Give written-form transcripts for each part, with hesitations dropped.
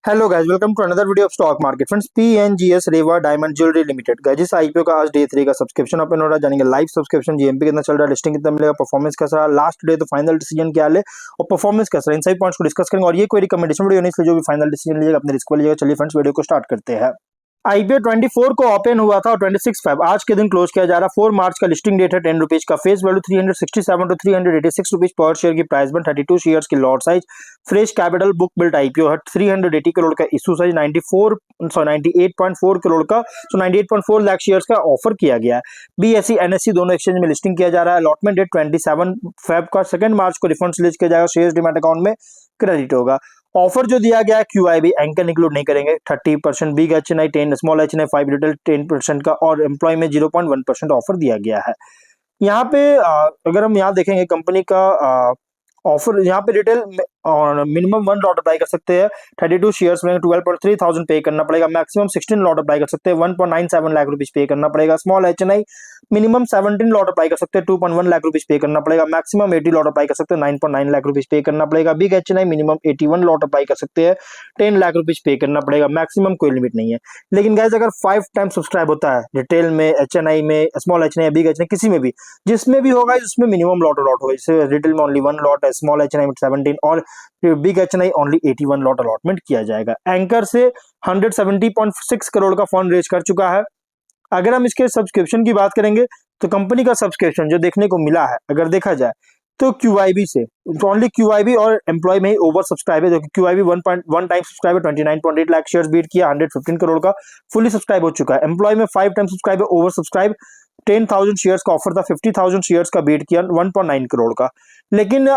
Hello guys, welcome to another video of stock market friends. PNGS Reva diamond jewellery limited guys, इस IPO का आज day 3 का subscription open हो रहा है। जानेंगे लाइव सब्सक्रिप्शन जीएमपी कितना चल रहा है, लिस्टिंग कितना मिलेगा, परफॉर्मेंस कैसा रहा, लास्ट डे तो फाइनल डिसीजन क्या ले और परफॉर्मेंस कैसा रहा, इन सभी पॉइंट्स को डिस्कस करेंगे। और ये कोई रिकमेंडेशन वीडियो नहीं, इसलिए जो भी फाइनल डिसीजन लीजिएगा अपने रिस्क पर लीजिएगा। चलिए फ्रेंड्स, वीडियो को स्टार्ट करते हैं। आईपीओ 24 को ओपन हुआ था और 26 फेब आज के दिन क्लोज किया जा रहा है। 4 मार्च का लिस्टिंग डेट है। 10 रुपीज का फेस वैल्यू 367 टू 386 रुपीज पर शेयर की प्राइस बन 32 शेयर्स की lot size. Fresh capital book built IPO है। 380 करोड़ का इशू साइज 98.4 करोड़ का 98.4 लाख शेयर्स का ऑफर किया गया है। बीएसई एनएससी दोनों एक्सचेंज में लिस्टिंग किया जा रहा है। अलॉटमेंट डेट 27 फेब का 2 मार्च को रिफंड रिलीज किया जाएगा। शेयर्स डीमैट अकाउंट में क्रेडिट होगा। ऑफर जो दिया गया है क्यूआईबी एंकर इंक्लूड नहीं करेंगे। 30% big HNI 10 small HNI 5 retail 10% का और एम्प्लॉय में 0.1% ऑफर दिया गया है। यहाँ पे अगर हम यहाँ देखेंगे कंपनी का ऑफर, यहाँ पे रिटेल मिनिमम 1 लॉट अप्लाई कर सकते हैं। 32 शेयर्स में 12.3 थाउजेंड पे करना पड़ेगा। मैक्सिमम 16 लॉट अप्लाई कर सकते हैं। 1.97 लाख रुपीज पे करना पड़ेगा। Small HNI minimum 17 lot apply कर सकते हैं। 2.1 लाख रुपीज पे करना पड़ेगा। मैक्सिमम 80 लॉट अप्लाई कर सकते हैं। 9.9 लाख रुपीज पे करना पड़ेगा। Big HNI minimum 81 lot apply कर सकते हैं। 10 लाख रुपीज पे करना पड़ेगा। मैक्सिमम कोई लिमिट नहीं है। लेकिन गाइस, अगर 5 टाइम सब्सक्राइब होता है रिटेल में, एचएनआई में, स्मॉल एचएनआई, बिग एचएनआई, किसी में भी जिसमें भी होगा उसमें मिनिमम लॉट होगा। जैसे रिटेल में ओनली 1 लॉट है, स्मॉल एचएनआई में 17 और big HNI only 81 lot allotment किया जाएगा। एंकर से 170.6 करोड़ का फंड रेज कर चुका है। अगर हम इसके सब्सक्रिप्शन की बात करेंगे तो कंपनी का सब्सक्रिप्शन जो देखने को मिला है, अगर देखा जाए तो क्यूआईबी से ओनली क्यूआईबी और एम्प्लॉय में ही ओवर सब्सक्राइब है। जो कि क्यूआईबी 1.1 टाइम सब्सक्राइब है, 29.8 लाख शेयर्स बीट किया, 115 करोड़ का फुली सब्सक्राइब हो चुका है। एम्प्लॉय में 5 टाइम सब्सक्राइब है, ओवर सब्सक्राइब 10,000 शेयर्स का ऑफर था, 50,000 शेयर्स का बीट किया, 1.9 करोड़ का। लेकिन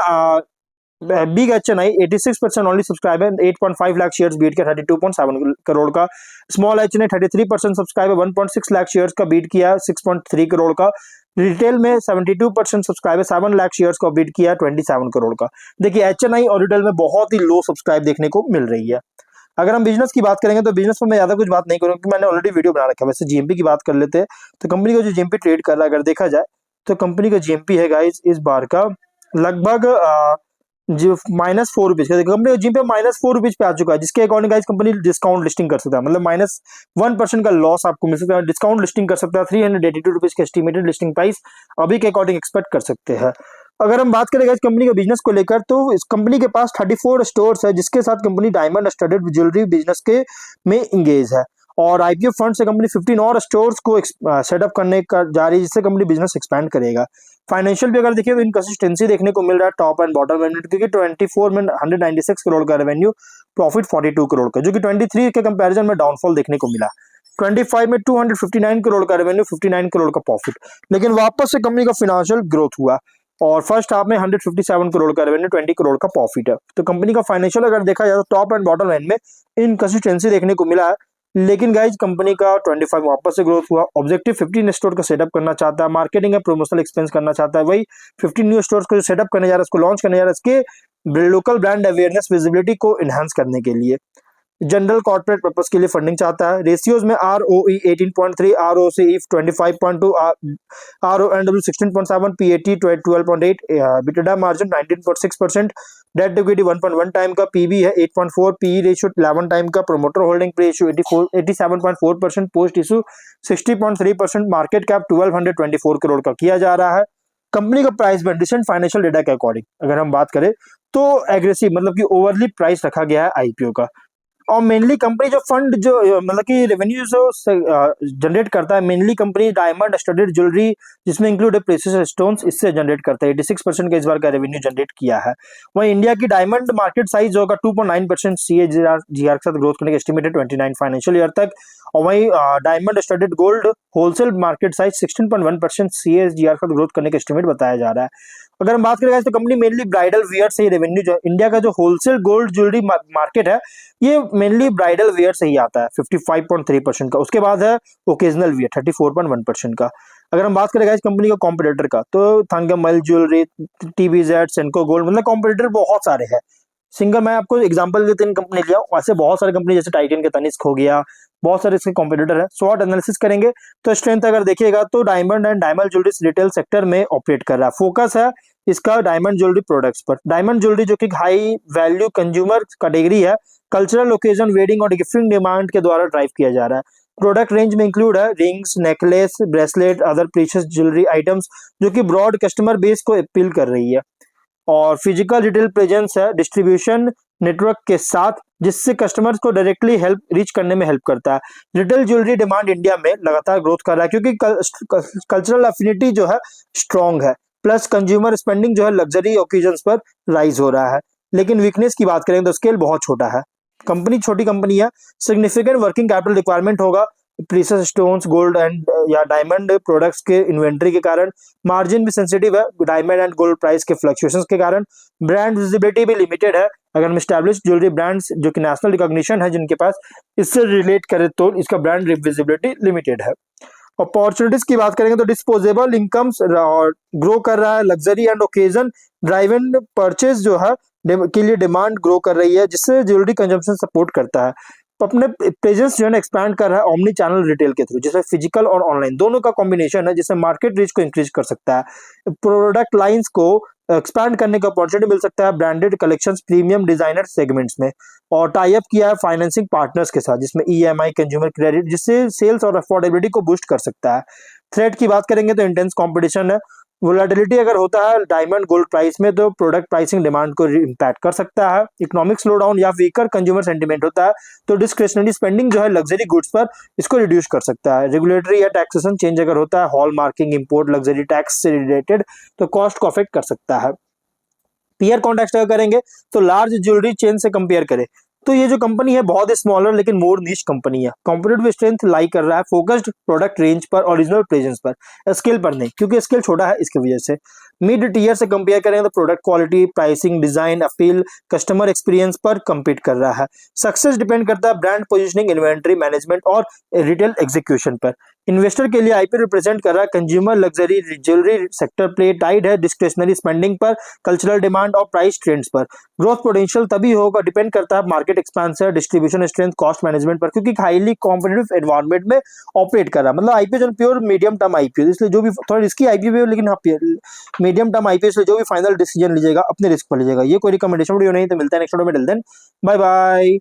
बिग एचएनआई 86% ओनली सब्सक्राइब है, 8.5 लाख शेयर्स बीट किया, 32.7 करोड़ का। स्मॉल एचएनआई 33% सब्सक्राइब है, 1.6 लाख शेयर्स का बीट किया, 6.3 करोड़ का। रिटेल में 72% सब्सक्राइब है, 7 लाख शेयर्स का बीट किया, 27 करोड़ का। देखिए, एचएनआई और रिटेल में बहुत ही लो सब्सक्राइब देखने को मिल रही है। अगर हम बिजनेस की बात करेंगे तो बिजनेस पर मैं ज्यादा कुछ बात नहीं करूंगा क्योंकि मैंने ऑलरेडी वीडियो बना रखा है। वैसे जीएमपी की बात कर लेते हैं तो कंपनी का जो जीएमपी ट्रेड कर रहा है, अगर देखा जाए तो कंपनी का जीएमपी है गाइस इस बार का लगभग जो -4 रुपीज का। कंपनी जिम पे -4 रुपीज पे आ चुका है, जिसके according guys company discount listing कर सकता है। मतलब -1% का लॉस आपको मिल सकता है, डिस्काउंट लिस्टिंग कर सकता है। 382 रुपीज की एस्टिमेटेड लिस्टिंग प्राइस अभी के अकॉर्डिंग एक्सपेक्ट कर सकते हैं। अगर हम बात करें गाइस कंपनी के बिजनेस को लेकर तो इस कंपनी के पास 34 स्टोर्स है, जिसके साथ company diamond studded jewellery business के में इंगेज है। और आईपीओ फंड से कंपनी 15 और स्टोर्स को सेटअप करने का जा रही है, जिससे कंपनी बिजनेस एक्सपैंड करेगा। फाइनेंशियल भी अगर देखिए तो इनकंसिस्टेंसी देखने को मिल रहा है टॉप एंड बॉटम रेवेन्यू, क्योंकि 24 में 196 करोड़ का रेवेन्यू, प्रॉफिट 42 करोड़ का, जो कि 23 के कंपैरिजन में डाउनफॉल देखने को मिला। 25 में 259 करोड़ का रेवेन्यू, 59 करोड़ का प्रॉफिट। लेकिन वापस से कंपनी का फाइनेंशियल ग्रोथ हुआ और फर्स्ट हाफ में 157 करोड़ का रेवेन्यू, 20 करोड़ का प्रॉफिट है। तो कंपनी का फाइनेंशियल अगर देखा जाए तो टॉप एंड बॉटम लाइन में इनकंसिस्टेंसी देखने को मिला है। लेकिन गाइज कंपनी का 25 वापस से ग्रोथ हुआ। ऑब्जेक्टिव 15 स्टोर का सेटअप करना चाहता है, मार्केटिंग या प्रोमोशनल एक्सपेंस करना चाहता है। वही 15 न्यू स्टोर्स को जो सेटअप करने जा रहा है, उसको लॉन्च करने जा रहा है, इसके लोकल ब्रांड अवेयरनेस विजिबिलिटी को एनहांस करने के लिए। जनरल कॉर्पोरेट पर्पस के लिए फंडिंग चाहता है। रेशियोज में ROE 18.3, ROCE 25.2, RONW 16.7, PAT 12.8, EBITDA margin 19.6%, debt equity 1.1 time का, PB है 8.4, PE रेशियो 11 टाइम का, promoter holding ratio 87.4%, post issue 60.3%, market cap 1224 crore का किया जा रहा है। कंपनी का प्राइस में रिसेंट फाइनेंशियल डेटा के अकॉर्डिंग अगर हम बात करें तो एग्रेसिव, मतलब कि ओवरली प्राइस रखा गया है आईपीओ का। और मेनली कंपनी जो फंड जो मतलब कि रेवेन्यू जो जनरेट करता है, mainly company diamond studded jewellery जिसमें इंक्लूड है प्रेशियस स्टोन्स, इससे जनरेट करता है। 86% का इस बार का रेवेन्यू जनरेट किया है। वहीं इंडिया की डायमंड मार्केट साइज होगा 2.9% CAGR के साथ ग्रोथ करने का एस्टिमेटेड 29 फाइनेंशियल ईयर तक। और वहीं diamond studded gold wholesale market size 16.1% CAGR का ग्रोथ करने का एस्टिमेट बताया जा रहा है। अगर हम बात करें तो कंपनी मेनली ब्राइडल वियर से ही रेवेन्यू, जो इंडिया का जो होलसेल गोल्ड ज्वेलरी मार्केट है ये मेनली ब्राइडल वेयर से ही आता है 55.3% का। उसके बाद है ओकेजनल वियर 34.1% का। अगर हम बात करें गाइस कंपनी का कॉम्पिटिटर का तो थंगमल ज्वेलरी, TVZ, सेंको गोल्ड, मतलब कॉम्पिटिटर बहुत सारे हैं। सिंगल मैं आपको एग्जांपल के 3 कंपनी लिया, वैसे बहुत सारे कंपनी जैसे टाइटन के तनिष्क हो गया, बहुत सारे इसके कॉम्पिटिटर है। शॉर्ट एनालिसिस करेंगे तो स्ट्रेंथ अगर देखिएगा तो diamond and diamond jewellery retail sector में ऑपरेट कर रहा है। फोकस है इसका डायमंड ज्वेलरी प्रोडक्ट्स पर। डायमंड ज्वेलरी जो कि हाई वैल्यू कंज्यूमर कैटेगरी है, कल्चरल ओकेजन, वेडिंग और गिफ्टिंग डिमांड के द्वारा ड्राइव किया जा रहा है। प्रोडक्ट रेंज में इंक्लूड है rings, necklace, bracelet, other precious jewellery items जो कि ब्रॉड कस्टमर बेस को अपील कर रही है। और फिजिकल रिटेल प्रेजेंस है डिस्ट्रीब्यूशन नेटवर्क के साथ, जिससे कस्टमर्स को डायरेक्टली हेल्प रीच करने में हेल्प करता है। रिटेल ज्वेलरी डिमांड इंडिया में लगातार ग्रोथ कर रहा है क्योंकि कल्चरल अफिनिटी जो है स्ट्रॉन्ग है, प्लस कंज्यूमर स्पेंडिंग जो है लग्जरी ओकेजन्स पर राइज हो रहा है। लेकिन वीकनेस की बात करें तो स्केल बहुत छोटा है, कंपनी छोटी कंपनी है, सिग्निफिकेंट वर्किंग कैपिटल रिक्वायरमेंट होगा, प्रीशियस स्टोन्स, गोल्ड एंड या डायमंड प्रोडक्ट्स के इन्वेंट्री के कारण, मार्जिन भी सेंसिटिव है डायमंड एंड गोल्ड प्राइस के फ्लक्चुएशंस के कारण, ब्रांड विजिबिलिटी भी लिमिटेड है। अगर हम एस्टैब्लिश्ड ज्वेलरी ब्रांड्स जो कि नेशनल रिकॉग्निशन है जिनके पास, इससे रिलेट करें तो इसका ब्रांड विजिबिलिटी लिमिटेड है। अपॉर्चुनिटीज की बात करेंगे तो डिस्पोजेबल इनकम्स और ग्रो कर रहा है, luxury and occasion driven purchase जो है के लिए डिमांड ग्रो कर रही है, जिससे ज्वेलरी कंजम्पशन सपोर्ट करता है। अपने प्रेजेंस जो है ना एक्सपैंड कर रहा है ओमनी चैनल रिटेल के थ्रू, जिसमें फिजिकल और ऑनलाइन दोनों का कॉम्बिनेशन है, जिससे मार्केट रीच को इंक्रीज कर सकता है। प्रोडक्ट लाइंस को एक्सपैंड करने का अपॉर्चुनिटी मिल सकता है branded collections, premium designer segments में, और टाई अप किया है फाइनेंसिंग पार्टनर्स के साथ जिसमें ईएमआई, कंज्यूमर क्रेडिट, जिससे सेल्स और अफोर्डेबिलिटी को बूस्ट कर सकता है। थ्रेट की बात करेंगे तो इंटेंस कंपटीशन है, वोलेटिलिटी अगर होता है डायमंड गोल्ड प्राइस में तो प्रोडक्ट प्राइसिंग डिमांड को इम्पैक्ट कर सकता है। इकोनॉमिक स्लोडाउन या वीकर कंज्यूमर सेंटीमेंट होता है तो डिस्क्रिशनरी स्पेंडिंग जो है लग्जरी गुड्स पर इसको रिड्यूस कर सकता है। रेगुलेटरी या टैक्सेशन चेंज अगर होता है, hall marking, import, luxury tax से रिलेटेड, तो कॉस्ट को अफेक्ट कर सकता है। पीयर कॉन्टेक्स्ट अगर करेंगे तो लार्ज ज्वेलरी चेन से कंपेयर करें तो ये जो कंपनी है बहुत स्मॉलर लेकिन मोर नीश कंपनी है। कॉम्पिटिटिव स्ट्रेंथ लाई कर रहा है फोकस्ड प्रोडक्ट रेंज पर, ओरिजिनल प्रेजेंस पर, स्केल पर नहीं, क्योंकि स्केल छोटा है इसकी वजह से। मिड टियर से कंपेयर करें तो product quality, pricing, design, appeal, customer experience पर compete कर रहा है। सक्सेस डिपेंड करता है ब्रांड पोजिशनिंग, इन्वेंट्री मैनेजमेंट और रिटेल एग्जीक्यूशन पर। इन्वेस्टर के लिए आईपी रिप्रेजेंट कर रहा है consumer luxury jewellery sector play tied है डिस्क्रिशनरी स्पेंडिंग पर, कल्चरल डिमांड और प्राइस ट्रेंड्स पर। ग्रोथ पोटेंशियल तभी होगा, डिपेंड करता है market expansion, distribution strength, cost management पर, क्योंकि हाईली कॉम्पिटिटिव एनवायरनमेंट में ऑपरेट कर रहा है। मतलब आईपीओ जो प्योर मीडियम टर्म आईपीओ, इसलिए जो भी थोड़ा रिस्की आईपीओ है लेकिन मीडियम टर्म आईपीओ, इसलिए जो भी फाइनल डिसीजन लीजिएगा अपने रिस्क पर लीजिएगा। ये कोई रिकमेंडेशन वीडियो नहीं, तो मिलता है नेक्स्ट वीडियो में। Till then bye bye.